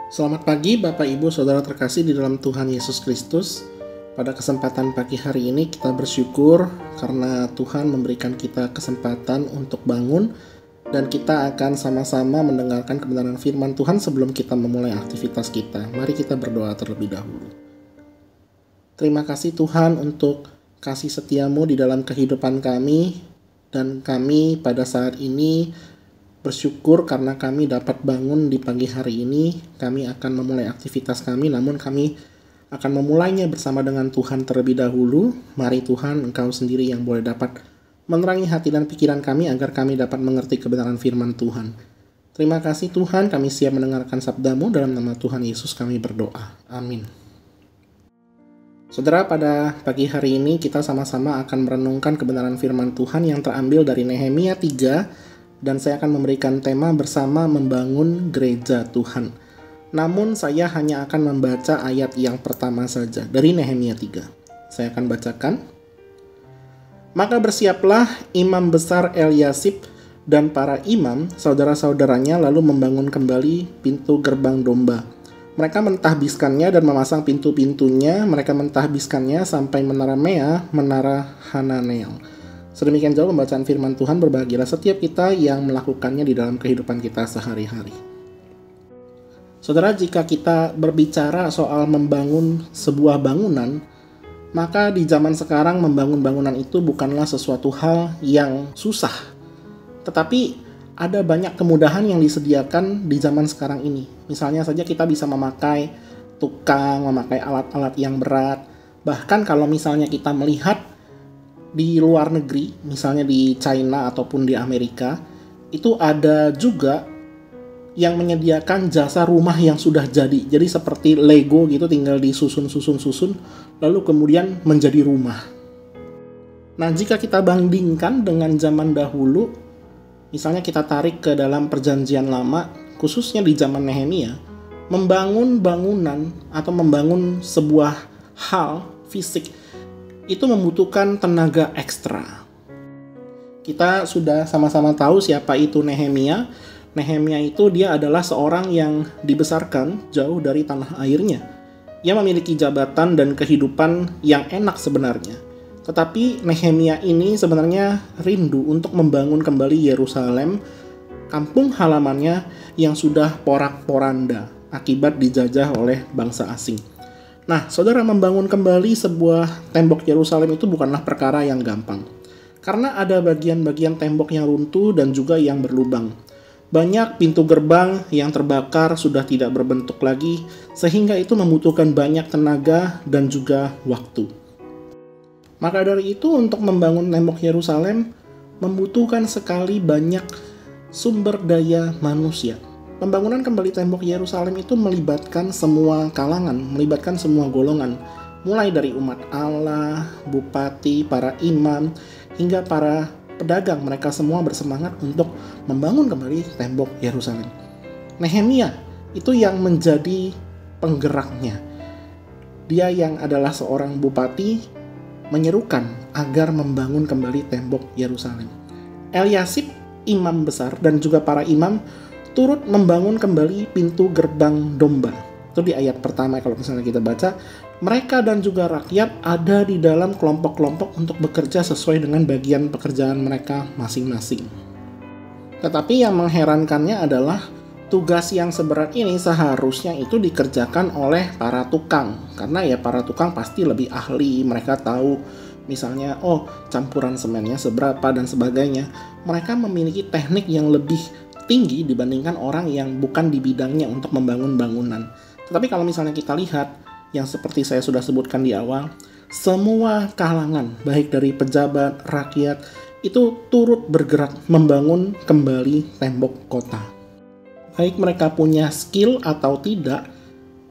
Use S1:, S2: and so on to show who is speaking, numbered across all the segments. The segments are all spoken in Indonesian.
S1: Selamat pagi Bapak Ibu Saudara terkasih di dalam Tuhan Yesus Kristus. Pada kesempatan pagi hari ini kita bersyukur karena Tuhan memberikan kita kesempatan untuk bangun dan kita akan sama-sama mendengarkan kebenaran firman Tuhan sebelum kita memulai aktivitas kita. Mari kita berdoa terlebih dahulu. Terima kasih Tuhan untuk kasih setiamu di dalam kehidupan kami, dan kami pada saat ini bersyukur karena kami dapat bangun di pagi hari ini. Kami akan memulai aktivitas kami, namun kami akan memulainya bersama dengan Tuhan terlebih dahulu. Mari Tuhan, Engkau sendiri yang boleh dapat menerangi hati dan pikiran kami agar kami dapat mengerti kebenaran firman Tuhan. Terima kasih Tuhan, kami siap mendengarkan sabda-Mu. Dalam nama Tuhan Yesus kami berdoa. Amin. Saudara, pada pagi hari ini kita sama-sama akan merenungkan kebenaran firman Tuhan yang terambil dari Nehemia 3. Dan saya akan memberikan tema bersama membangun gereja Tuhan. Namun saya hanya akan membaca ayat yang pertama saja dari Nehemia 3. Saya akan bacakan. Maka bersiaplah imam besar Eliasib dan para imam, saudara-saudaranya, lalu membangun kembali pintu gerbang domba. Mereka mentahbiskannya dan memasang pintu-pintunya. Mereka mentahbiskannya sampai menara Mea, menara Hananel. Sedemikian jauh pembacaan firman Tuhan. Berbahagialah setiap kita yang melakukannya di dalam kehidupan kita sehari-hari. Saudara, jika kita berbicara soal membangun sebuah bangunan, maka di zaman sekarang membangun bangunan itu bukanlah sesuatu hal yang susah. Tetapi ada banyak kemudahan yang disediakan di zaman sekarang ini. Misalnya saja kita bisa memakai tukang, memakai alat-alat yang berat. Bahkan kalau misalnya kita melihat di luar negeri, misalnya di China ataupun di Amerika, itu ada juga yang menyediakan jasa rumah yang sudah jadi. Jadi seperti Lego gitu, tinggal disusun-susun, lalu kemudian menjadi rumah. Nah, jika kita bandingkan dengan zaman dahulu, misalnya kita tarik ke dalam perjanjian lama, khususnya di zaman Nehemia, membangun bangunan atau membangun sebuah hal fisik itu membutuhkan tenaga ekstra. Kita sudah sama-sama tahu siapa itu Nehemia. Nehemia itu dia adalah seorang yang dibesarkan jauh dari tanah airnya. Ia memiliki jabatan dan kehidupan yang enak sebenarnya. Tetapi Nehemia ini sebenarnya rindu untuk membangun kembali Yerusalem, kampung halamannya yang sudah porak-poranda akibat dijajah oleh bangsa asing. Nah, saudara, membangun kembali sebuah tembok Yerusalem itu bukanlah perkara yang gampang. Karena ada bagian-bagian tembok yang runtuh dan juga yang berlubang. Banyak pintu gerbang yang terbakar sudah tidak berbentuk lagi, sehingga itu membutuhkan banyak tenaga dan juga waktu. Maka dari itu, untuk membangun tembok Yerusalem membutuhkan sekali banyak sumber daya manusia. Pembangunan kembali tembok Yerusalem itu melibatkan semua kalangan, melibatkan semua golongan, mulai dari umat Allah, bupati, para imam, hingga para pedagang. Mereka semua bersemangat untuk membangun kembali tembok Yerusalem. Nehemia itu yang menjadi penggeraknya. Dia yang adalah seorang bupati menyerukan agar membangun kembali tembok Yerusalem. Eliasib, imam besar, dan juga para imam turut membangun kembali pintu gerbang domba. Itu di ayat pertama kalau misalnya kita baca. Mereka dan juga rakyat ada di dalam kelompok-kelompok untuk bekerja sesuai dengan bagian pekerjaan mereka masing-masing. Tetapi yang mengherankannya adalah tugas yang seberat ini seharusnya itu dikerjakan oleh para tukang. Karena ya para tukang pasti lebih ahli, mereka tahu misalnya campuran semennya seberapa dan sebagainya. Mereka memiliki teknik yang lebih tinggi dibandingkan orang yang bukan di bidangnya untuk membangun bangunan. Tetapi kalau misalnya kita lihat, yang seperti saya sudah sebutkan di awal, semua kalangan, baik dari pejabat, rakyat, itu turut bergerak membangun kembali tembok kota. Baik mereka punya skill atau tidak,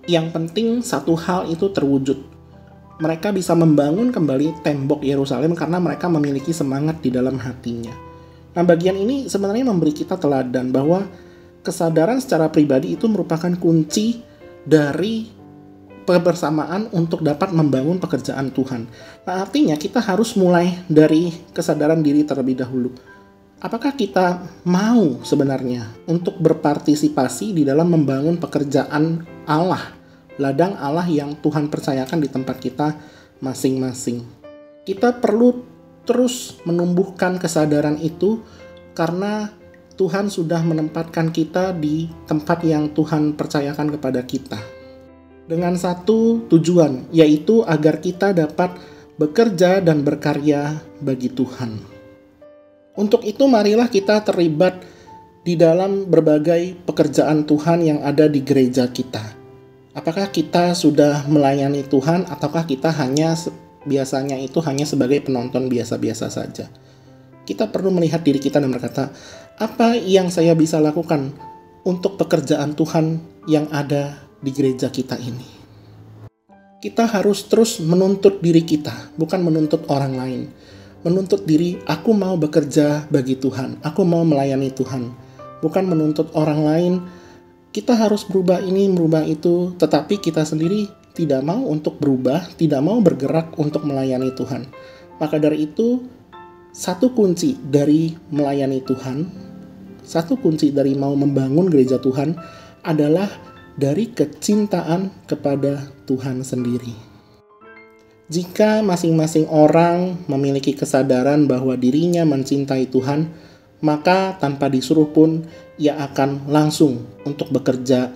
S1: yang penting satu hal itu terwujud. Mereka bisa membangun kembali tembok Yerusalem karena mereka memiliki semangat di dalam hatinya. Nah, bagian ini sebenarnya memberi kita teladan bahwa kesadaran secara pribadi itu merupakan kunci dari kebersamaan untuk dapat membangun pekerjaan Tuhan. Nah, artinya kita harus mulai dari kesadaran diri terlebih dahulu. Apakah kita mau sebenarnya untuk berpartisipasi di dalam membangun pekerjaan Allah, ladang Allah yang Tuhan percayakan di tempat kita masing-masing? Kita perlu terus menumbuhkan kesadaran itu karena Tuhan sudah menempatkan kita di tempat yang Tuhan percayakan kepada kita. Dengan satu tujuan, yaitu agar kita dapat bekerja dan berkarya bagi Tuhan. Untuk itu marilah kita terlibat di dalam berbagai pekerjaan Tuhan yang ada di gereja kita. Apakah kita sudah melayani Tuhan ataukah kita biasanya itu hanya sebagai penonton biasa-biasa saja? Kita perlu melihat diri kita dan berkata, apa yang saya bisa lakukan untuk pekerjaan Tuhan yang ada di gereja kita ini? Kita harus terus menuntut diri kita, bukan menuntut orang lain. Menuntut diri, aku mau bekerja bagi Tuhan, aku mau melayani Tuhan. Bukan menuntut orang lain, kita harus berubah ini, berubah itu, tetapi kita sendiri tidak mau untuk berubah, tidak mau bergerak untuk melayani Tuhan. Maka dari itu, satu kunci dari melayani Tuhan, satu kunci dari mau membangun gereja Tuhan adalah dari kecintaan kepada Tuhan sendiri. Jika masing-masing orang memiliki kesadaran bahwa dirinya mencintai Tuhan, maka tanpa disuruh pun ia akan langsung untuk bekerja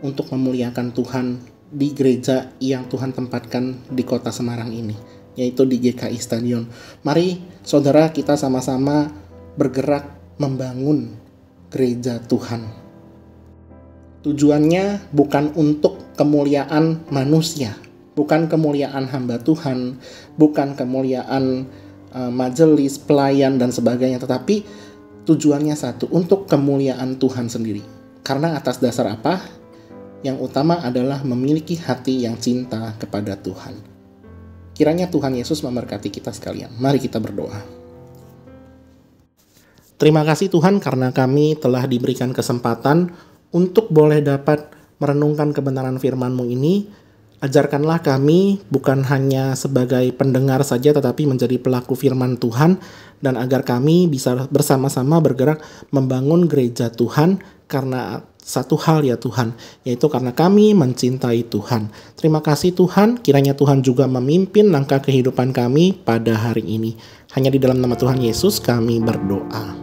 S1: untuk memuliakan Tuhan di gereja yang Tuhan tempatkan di kota Semarang ini, yaitu di GKI Stadion. Mari saudara kita sama-sama bergerak membangun gereja Tuhan. Tujuannya bukan untuk kemuliaan manusia, bukan kemuliaan hamba Tuhan, bukan kemuliaan majelis, pelayan, dan sebagainya. Tetapi tujuannya satu, untuk kemuliaan Tuhan sendiri. Karena atas dasar apa? Yang utama adalah memiliki hati yang cinta kepada Tuhan. Kiranya Tuhan Yesus memberkati kita sekalian. Mari kita berdoa. Terima kasih Tuhan karena kami telah diberikan kesempatan untuk boleh dapat merenungkan kebenaran firman-Mu ini. Ajarkanlah kami bukan hanya sebagai pendengar saja tetapi menjadi pelaku firman Tuhan, dan agar kami bisa bersama-sama bergerak membangun gereja Tuhan karena satu hal ya Tuhan, yaitu karena kami mencintai Tuhan. Terima kasih Tuhan, kiranya Tuhan juga memimpin langkah kehidupan kami pada hari ini. Hanya di dalam nama Tuhan Yesus kami berdoa.